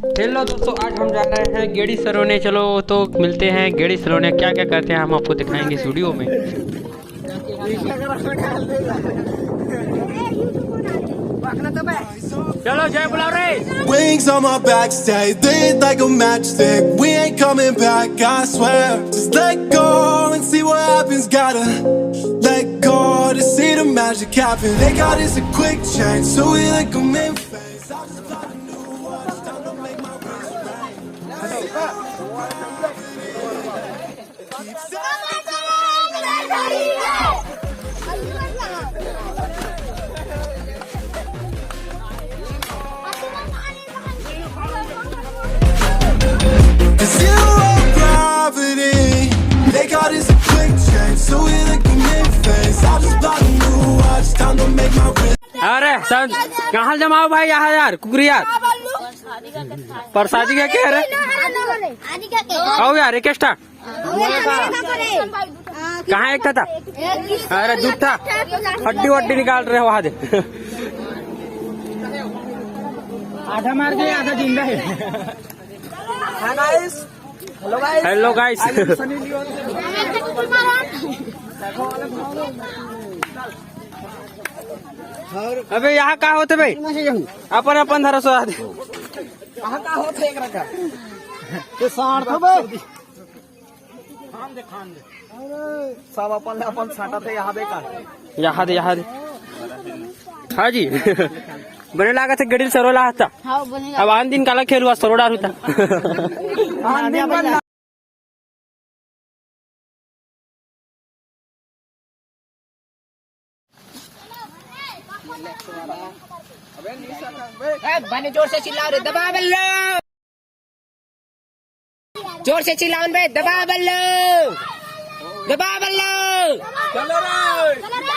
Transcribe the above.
Hello दोस्तों, आज हम जा रहे हैं गेड़ी सरोने। चलो तो मिलते हैं गेड़ी सरोने। क्या क्या करते हैं हम आपको दिखाएंगे इस वीडियो में। चलो जय बुला रहे। Wings on my back, stay lit like a matchstick. We ain't coming back, I swear. Just let go and see what happens. Gotta let go to see the magic happen. They got us a quick change, so we like them in phase. I just bought a new watch, time to make my wrist ring. Zero gravity. They got us a quick change, so we like them in phase. I just bought a new watch, time to make my wrist. अरे सब कहाँ जमाओ भाई, यहाँ यार कुकरी यार प्रसादी क्या कह रहे आओ यार। एक एक्स्ट्रा कहाँ एक था? अरे दूध था, हड्डी वड्डी निकाल रहे हो वहाँ दे। आधा मार दिया, आधा जिंदा है। Hello guys. अबे यहाँ कहाँ होते भाई? अपन अपन धरा सो आदे कहाँ का होते एक रखा ये साठ था बे खान दे सब अपन साटा थे यहाँ बेकार यहाँ दे हाँ जी। बने लागा थे गडील सरोला था। अब आन दिन काला खेल हुआ सरोडा होता। बने जोर से चिल्लाओ रे, दबा बल्लो जोर से चिल्लाओ बे, दबा बल्लो चलो रे।